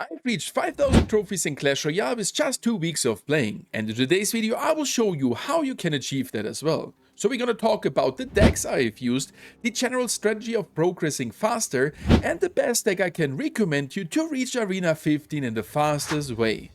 I've reached 5000 trophies in Clash Royale with just 2 weeks of playing, and in today's video I will show you how you can achieve that as well. So we're gonna talk about the decks I've used, the general strategy of progressing faster, and the best deck I can recommend you to reach Arena 15 in the fastest way.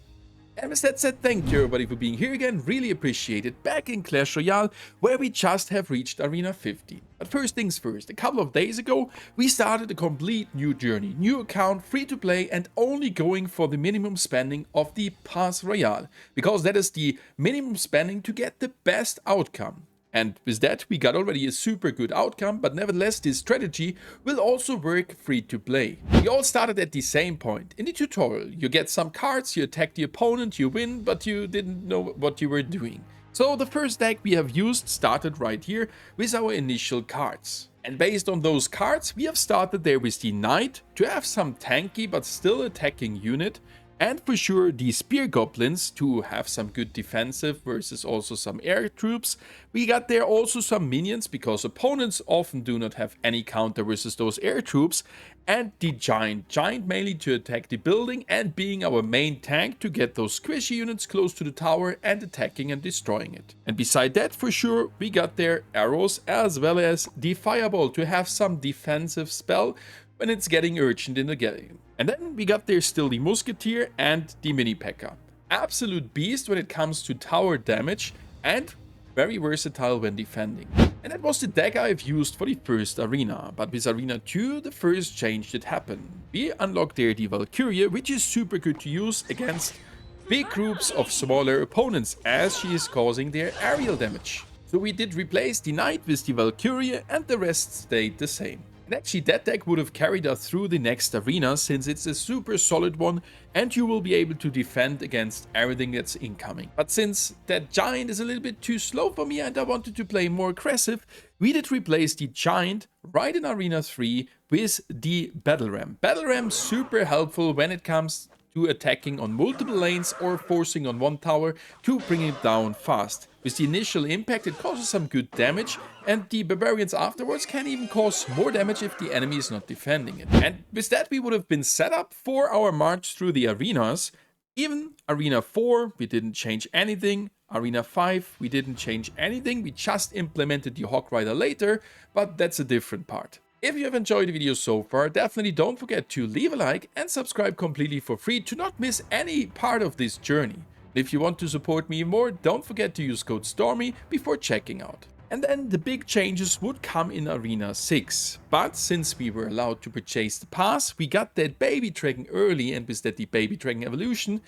And with that said, thank you everybody for being here again, really appreciate it, back in Clash Royale, where we just have reached Arena 15. But first things first, a couple of days ago, we started a complete new journey, new account, free to play, and only going for the minimum spending of the Pass Royale, because that is the minimum spending to get the best outcome. And with that, we got already a super good outcome, but nevertheless, this strategy will also work free to play. We all started at the same point. In the tutorial, you get some cards, you attack the opponent, you win, but you didn't know what you were doing. So the first deck we have used started right here with our initial cards. And based on those cards, we have started there with the Knight to have some tanky but still attacking unit. And for sure the Spear Goblins to have some good defensive versus also some air troops. We got there also some minions because opponents often do not have any counter versus those air troops. And the Giant mainly to attack the building and being our main tank to get those squishy units close to the tower and attacking and destroying it. And beside that, for sure, we got there arrows as well as the Fireball to have some defensive spell when it's getting urgent in the game. And then we got there still the Musketeer and the Mini P.E.K.K.A. Absolute beast when it comes to tower damage and very versatile when defending. And that was the deck I've used for the first arena, but with Arena 2 the first change did happen. We unlocked there the Valkyrie, which is super good to use against big groups of smaller opponents as she is causing their aerial damage. So we did replace the Knight with the Valkyrie and the rest stayed the same. And actually that deck would have carried us through the next arena since it's a super solid one and you will be able to defend against everything that's incoming. But since that Giant is a little bit too slow for me and I wanted to play more aggressive, we did replace the Giant right in Arena 3 with the Battle Ram. Battle Ram super helpful when it comes to attacking on multiple lanes or forcing on one tower to bring it down fast. With the initial impact it causes some good damage and the barbarians afterwards can even cause more damage if the enemy is not defending it. And with that we would have been set up for our march through the arenas. Even Arena 4 we didn't change anything, Arena 5 we didn't change anything, we just implemented the Hawk Rider later, but that's a different part. If you have enjoyed the video so far, definitely don't forget to leave a like and subscribe completely for free to not miss any part of this journey. If you want to support me more, don't forget to use code STORMY before checking out. And then the big changes would come in Arena 6. But since we were allowed to purchase the pass, we got that Baby Dragon early, and with that the Baby Dragon evolution,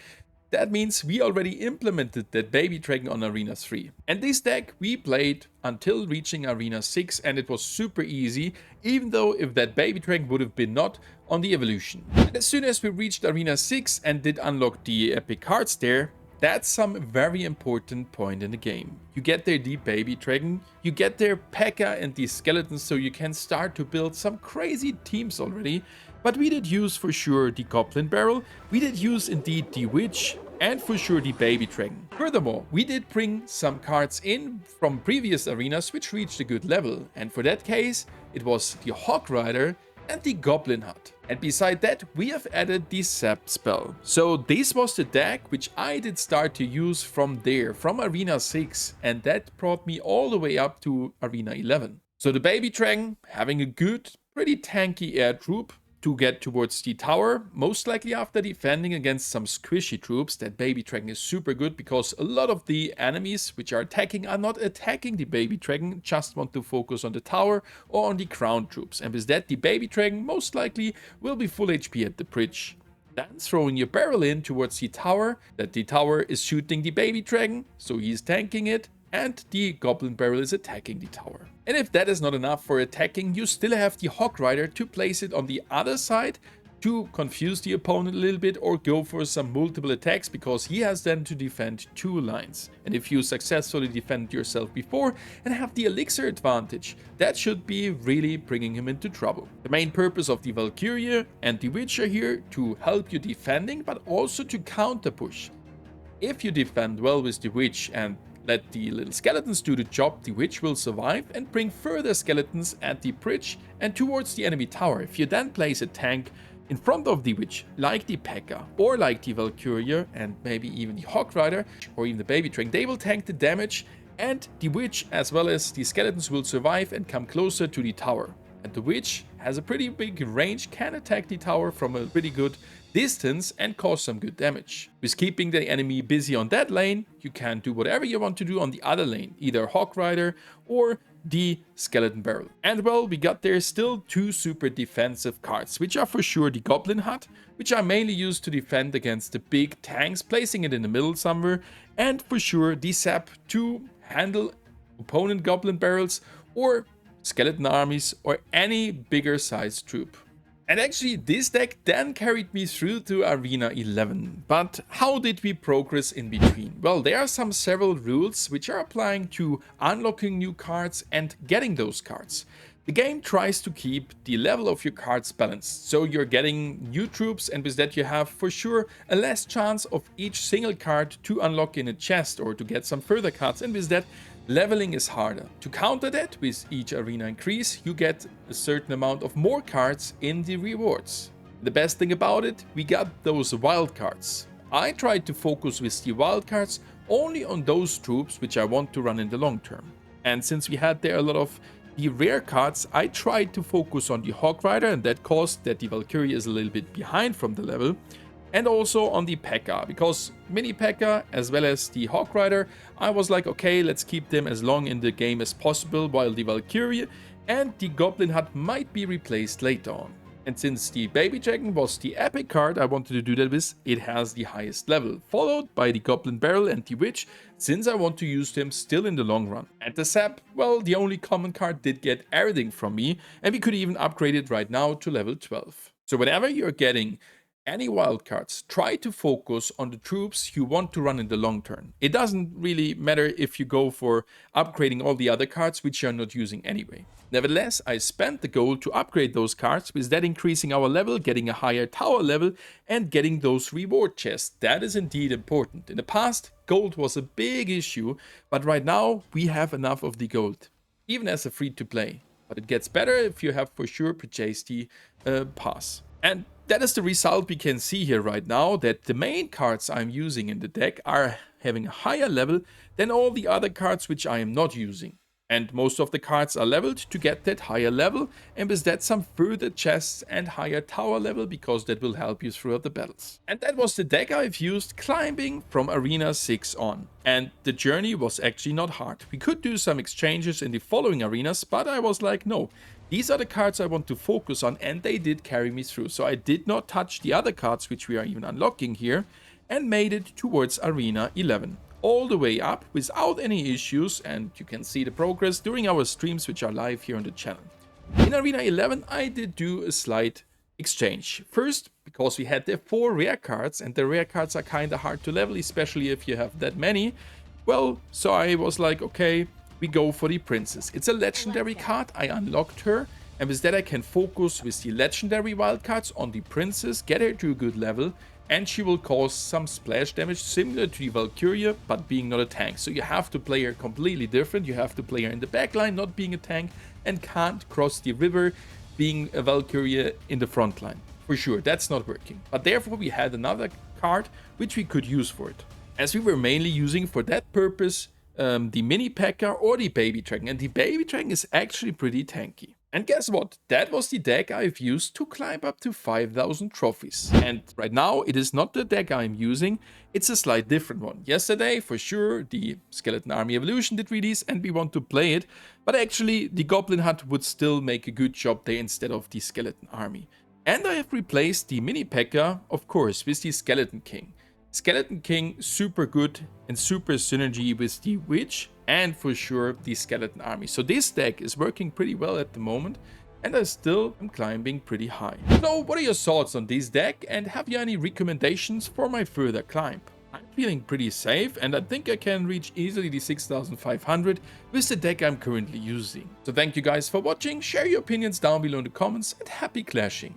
that means we already implemented that Baby Dragon on Arena 3. And this deck we played until reaching Arena 6 and it was super easy, even though if that Baby Dragon would have been not on the evolution. And as soon as we reached Arena 6 and did unlock the epic cards there, that's some very important point in the game. You get there the Baby Dragon, you get there P.E.K.K.A. and the skeletons so you can start to build some crazy teams already. But we did use for sure the Goblin Barrel, we did use indeed the Witch, and for sure the Baby Dragon. Furthermore, we did bring some cards in from previous arenas which reached a good level, and for that case, it was the Hawk Rider and the Goblin Hut. And beside that, we have added the Zap spell. So this was the deck which I did start to use from there, from Arena 6, and that brought me all the way up to Arena 11. So the Baby Dragon, having a good, pretty tanky air troop, to get towards the tower, most likely after defending against some squishy troops. That Baby Dragon is super good because a lot of the enemies which are attacking are not attacking the Baby Dragon, just want to focus on the tower or on the crown troops. And with that, the Baby Dragon most likely will be full HP at the bridge. Then throwing your barrel in towards the tower, that the tower is shooting the Baby Dragon, so he's tanking it, and the Goblin Barrel is attacking the tower. And if that is not enough for attacking, you still have the Hawk Rider to place it on the other side to confuse the opponent a little bit or go for some multiple attacks because he has then to defend 2 lines. And if you successfully defend yourself before and have the elixir advantage, that should be really bringing him into trouble. The main purpose of the Valkyrie and the Witch are here to help you defending but also to counter push. If you defend well with the Witch and let the little skeletons do the job, the Witch will survive and bring further skeletons at the bridge and towards the enemy tower. If you then place a tank, in front of the Witch, like the P.E.K.K.A. or like the Valkyria and maybe even the Hawk Rider or even the Baby Dragon, they will tank the damage, and the Witch as well as the skeletons will survive and come closer to the tower. And the Witch has a pretty big range, can attack the tower from a pretty good distance and cause some good damage. With keeping the enemy busy on that lane, you can do whatever you want to do on the other lane, either Hawk Rider or the Skeleton Barrel. And well, we got there still two super defensive cards, which are for sure the Goblin Hut, which I mainly use to defend against the big tanks, placing it in the middle somewhere, and for sure the Sap to handle opponent Goblin Barrels or skeleton armies or any bigger sized troop. And actually this deck then carried me through to Arena 11. But how did we progress in between? Well, there are several rules which are applying to unlocking new cards and getting those cards. The game tries to keep the level of your cards balanced, so you're getting new troops, and with that you have for sure a less chance of each single card to unlock in a chest or to get some further cards, and with that leveling is harder. To counter that, with each arena increase, you get a certain amount of more cards in the rewards. The best thing about it, we got those wild cards. I tried to focus with the wild cards only on those troops which I want to run in the long term. And since we had there a lot of the rare cards, I tried to focus on the Hawk Rider, and that caused that the Valkyrie is a little bit behind from the level. And also on the P.E.K.K.A. because mini P.E.K.K.A. as well as the Hawk Rider, I was like, okay, let's keep them as long in the game as possible, while the Valkyrie and the Goblin Hut might be replaced later on. And since the Baby Dragon was the epic card I wanted to do that with, it has the highest level, followed by the Goblin Barrel and the Witch, since I want to use them still in the long run. And the Sap, well, the only common card did get everything from me, and we could even upgrade it right now to level 12. So whenever you're getting any wildcards, try to focus on the troops you want to run in the long term. It doesn't really matter if you go for upgrading all the other cards which you're not using anyway. Nevertheless, I spent the gold to upgrade those cards, with that increasing our level, getting a higher tower level and getting those reward chests. That is indeed important. In the past, gold was a big issue, but right now we have enough of the gold, even as a free to play. But it gets better if you have for sure purchased the pass. And that is the result we can see here right now, that the main cards I'm using in the deck are having a higher level than all the other cards which I am not using. And most of the cards are leveled to get that higher level, and with that some further chests and higher tower level, because that will help you throughout the battles. And that was the deck I've used climbing from Arena 6 on. And the journey was actually not hard. We could do some exchanges in the following arenas, but I was like, no. These are the cards I want to focus on, and they did carry me through. So I did not touch the other cards which we are even unlocking here, and made it towards Arena 11. All the way up without any issues, and you can see the progress during our streams which are live here on the channel. In Arena 11 I did do a slight exchange. First, because we had the 4 rare cards, and the rare cards are kinda hard to level, especially if you have that many. Well, so I was like, okay, we go for the Princess. It's a legendary card, I unlocked her, and with that I can focus with the legendary wildcards on the Princess, get her to a good level, and she will cause some splash damage similar to the Valkyria, but being not a tank. So you have to play her completely different. You have to play her in the backline, not being a tank, and can't cross the river being a Valkyria in the front line. For sure, that's not working. But therefore we had another card which we could use for it. As we were mainly using for that purpose the mini P.E.K.K.A. or the Baby Dragon, and the Baby Dragon is actually pretty tanky. And guess what? That was the deck I've used to climb up to 5,000 trophies. And right now, it is not the deck I'm using, it's a slight different one. Yesterday, for sure, the Skeleton Army Evolution did release and we want to play it, but actually, the Goblin Hut would still make a good job there instead of the Skeleton Army. And I have replaced the mini P.E.K.K.A., of course, with the Skeleton King. Skeleton King, super good and super synergy with the Witch and for sure the Skeleton Army. So this deck is working pretty well at the moment, and I still am climbing pretty high. So what are your thoughts on this deck, and have you any recommendations for my further climb? I'm feeling pretty safe, and I think I can reach easily the 6,500 with the deck I'm currently using. So thank you guys for watching, share your opinions down below in the comments, and happy clashing!